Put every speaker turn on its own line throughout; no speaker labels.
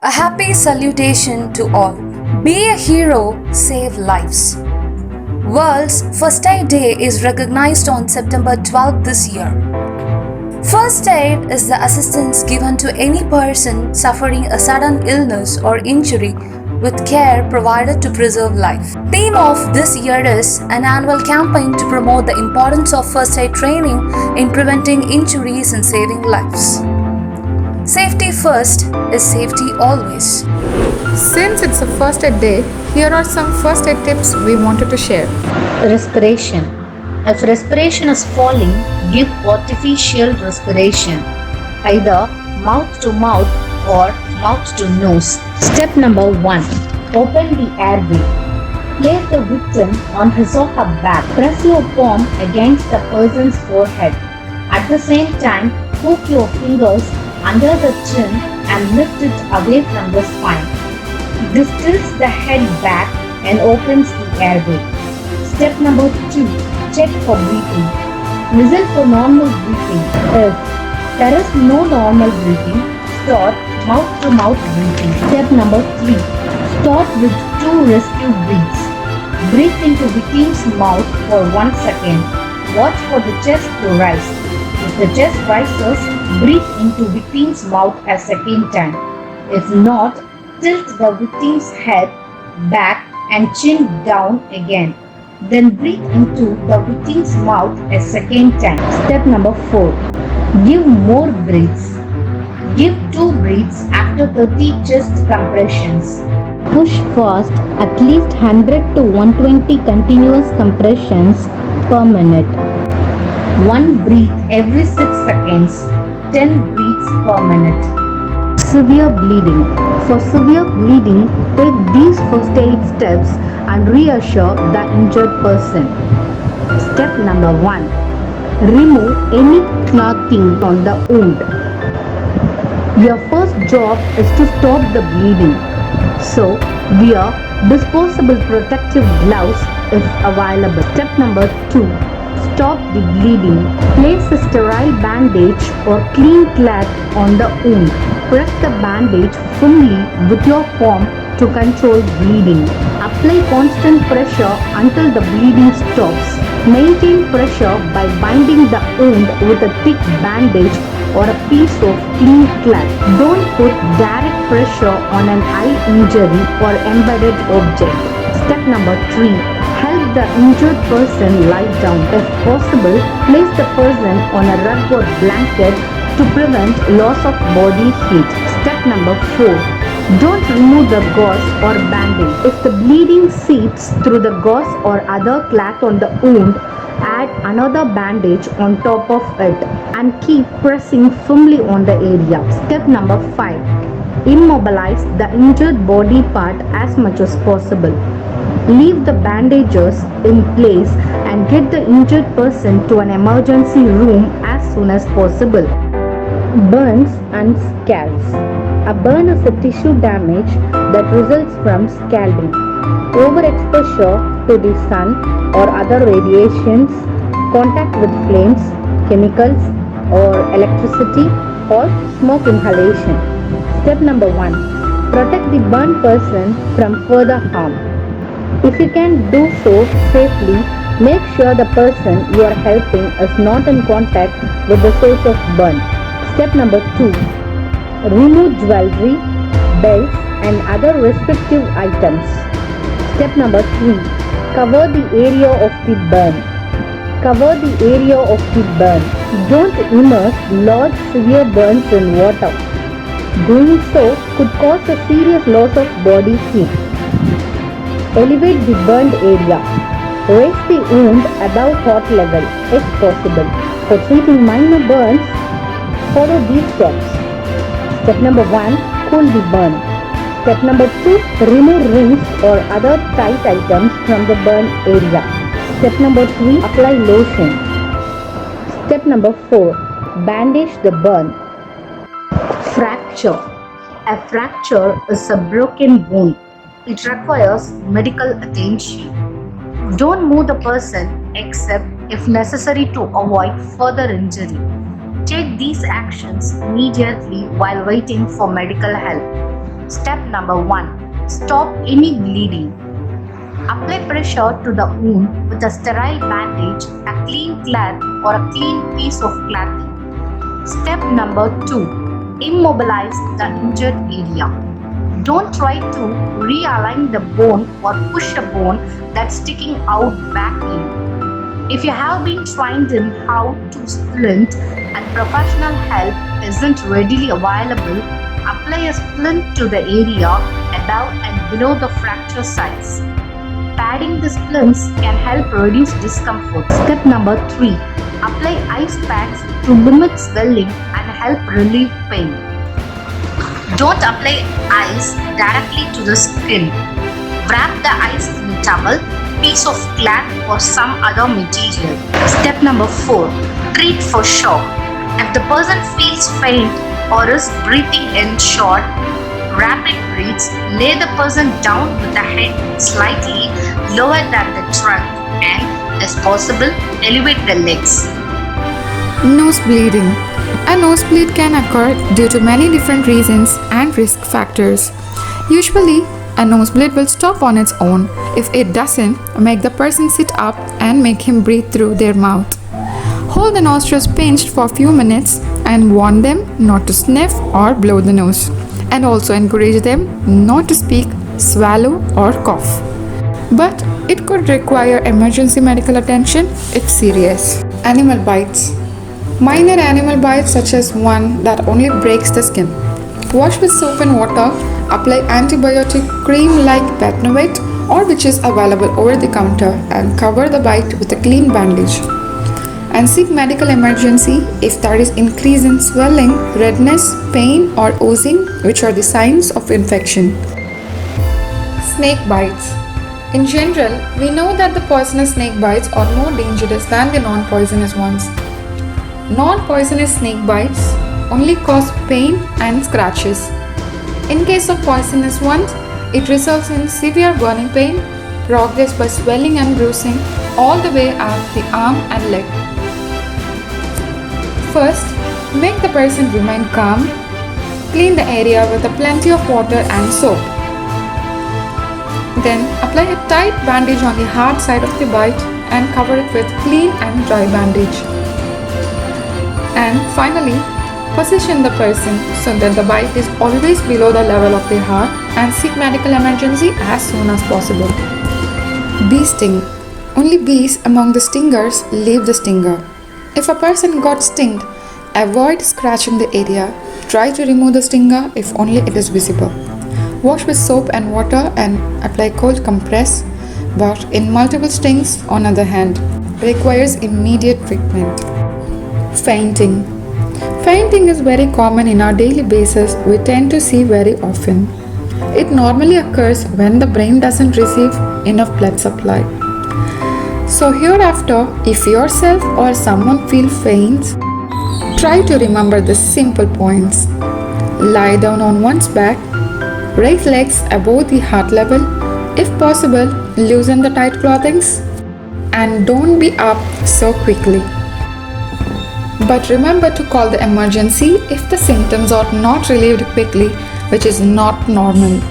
A happy salutation to all. Be a hero, save lives. World's First Aid Day is recognized on September 12th this year. First aid is the assistance given to any person suffering a sudden illness or injury with care provided to preserve life. Theme of this year is an annual campaign to promote the importance of first aid training in preventing injuries and saving lives. Safety first is safety always.
Since it's a first aid day, here are some first aid tips we wanted to share.
Respiration. If respiration is falling, give artificial respiration, either mouth to mouth or mouth to nose. Step number 1. Open the airway. Place the victim on his or her back. Press your palm against the person's forehead. At the same time, hook your fingers under the chin and lift it away from the spine. This tilts the head back and opens the airway. Step number 2. Check for breathing. Listen for normal breathing. If there is no normal breathing, start mouth-to-mouth breathing. Step number 3. Start with 2 rescue breaths. Breathe into victim's mouth for 1 second. Watch for the chest to rise. If the chest rises, breathe into victim's mouth a second time. If not, tilt the victim's head back and chin down again. Then breathe into the victim's mouth a second time. Step number 4. Give more breaths. Give 2 breaths after 30 chest compressions. Push fast at least 100 to 120 continuous compressions per minute. 1 breath every 6 seconds. 10 breaths per minute. Severe bleeding. For severe bleeding, take these first aid steps and reassure the injured person. Step number 1. Remove any clothing on the wound. Your first job is to stop the bleeding. So, wear disposable protective gloves if available. Step number 2. Stop the bleeding. Place a sterile bandage or clean cloth on the wound. Press the bandage firmly with your palm to control bleeding. Apply constant pressure until the bleeding stops. Maintain pressure by binding the wound with a thick bandage or a piece of clean cloth. Don't put direct pressure on an eye injury or embedded object. Step number 3. Help the injured person lie down. If possible, place the person on a rug or blanket to prevent loss of body heat. Step number 4. Don't remove the gauze or bandage. If the bleeding seeps through the gauze or other cloth on the wound, add another bandage on top of it and keep pressing firmly on the area. Step number 5. Immobilize the injured body part as much as possible. Leave the bandages in place and get the injured person to an emergency room as soon as possible. Burns and scalds. A burn is a tissue damage that results from scalding, overexposure to the sun or other radiations, contact with flames, chemicals or electricity or smoke inhalation. Step number 1. Protect the burned person from further harm. If you can do so safely, make sure the person you are helping is not in contact with the source of burn. Step number 2. Remove jewelry, belts and other restrictive items. Step number 3. Cover the area of the burn. Cover the area of the burn. Don't immerse large severe burns in water. Doing so could cause a serious loss of body heat. Elevate the burned area. Raise the wound above heart level if possible. For treating minor burns, follow these steps. Step number 1. Cool the burn. Step number 2. Remove rings or other tight items from the burn area. Step number 3. Apply lotion. Step number 4. Bandage the burn. Fracture. A fracture is a broken bone. It requires medical attention. Don't move the person except if necessary to avoid further injury. Take these actions immediately while waiting for medical help. Step number 1. Stop any bleeding. Apply pressure to the wound with a sterile bandage, a clean cloth, or a clean piece of clothing. Step number 2. Immobilize the injured area. Don't try to realign the bone or push a bone that's sticking out back in. If you have been trained in how to splint and professional help isn't readily available, apply a splint to the area above and below the fracture sites. Padding the splints can help reduce discomfort. Step number 3. Apply ice packs to limit swelling and help relieve pain. Don't apply ice directly to the skin. Wrap the ice in a towel, piece of cloth, or some other material. Step number 4. Treat for shock. If the person feels faint or is breathing in short, rapid breaths, lay the person down with the head slightly lower than the trunk and, as possible, elevate the legs.
Nose bleeding. A nosebleed can occur due to many different reasons and risk factors. Usually, a nosebleed will stop on its own. If it doesn't, make the person sit up and make him breathe through their mouth. Hold the nostrils pinched for a few minutes and warn them not to sniff or blow the nose. And also encourage them not to speak, swallow, or cough. But it could require emergency medical attention if serious. Animal bites. Minor animal bites such as one that only breaks the skin. Wash with soap and water, apply antibiotic cream like Betnovate or which is available over the counter and cover the bite with a clean bandage. And seek medical emergency if there is increase in swelling, redness, pain or oozing, which are the signs of infection. Snake bites. In general, we know that the poisonous snake bites are more dangerous than the non-poisonous ones. Non-poisonous snake bites only cause pain and scratches. In case of poisonous ones, it results in severe burning pain, progressed by swelling and bruising all the way up the arm and leg. First, make the person remain calm. Clean the area with plenty of water and soap. Then apply a tight bandage on the hard side of the bite and cover it with clean and dry bandage. And finally, position the person so that the bite is always below the level of the heart and seek medical emergency as soon as possible. Bee sting. Only bees among the stingers leave the stinger. If a person got stinged, avoid scratching the area. Try to remove the stinger if only it is visible. Wash with soap and water and apply cold compress. But in multiple stings, on the other hand, requires immediate treatment. Fainting. Fainting is very common in our daily basis. We tend to see very often. It normally occurs when the brain doesn't receive enough blood supply. So hereafter, if yourself or someone feels faint, try to remember the simple points. Lie down on one's back, raise legs above the heart level, if possible, loosen the tight clothings, and don't be up so quickly. But remember to call the emergency if the symptoms are not relieved quickly, which is not normal,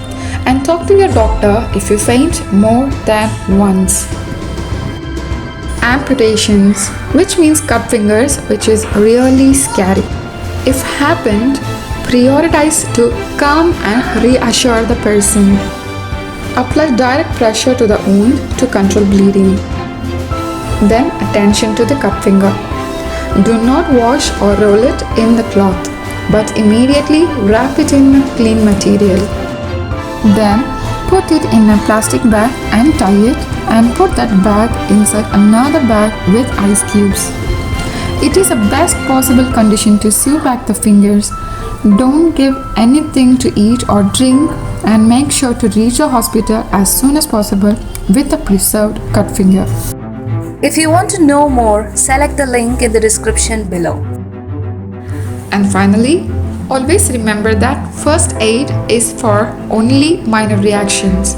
and talk to your doctor if you faint more than once. Amputations, which means cut fingers, which is really scary. If happened, prioritize to calm and reassure the person. Apply direct pressure to the wound to control bleeding. Then attention to the cut finger. Do not wash or roll it in the cloth, but immediately wrap it in a clean material. Then put it in a plastic bag and tie it and put that bag inside another bag with ice cubes. It is the best possible condition to sew back the fingers. Don't give anything to eat or drink and make sure to reach the hospital as soon as possible with the preserved cut finger.
If you want to know more, select the link in the description below.
And finally, always remember that first aid is for only minor reactions.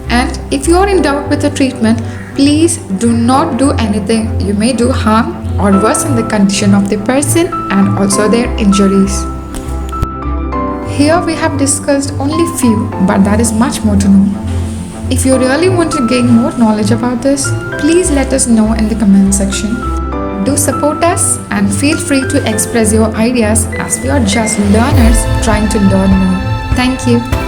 And if you are in doubt with the treatment, please do not do anything you may do harm or worsen the condition of the person and also their injuries. Here we have discussed only few, but there is much more to know. If you really want to gain more knowledge about this, please let us know in the comment section. Do support us and feel free to express your ideas as we are just learners trying to learn more. Thank you.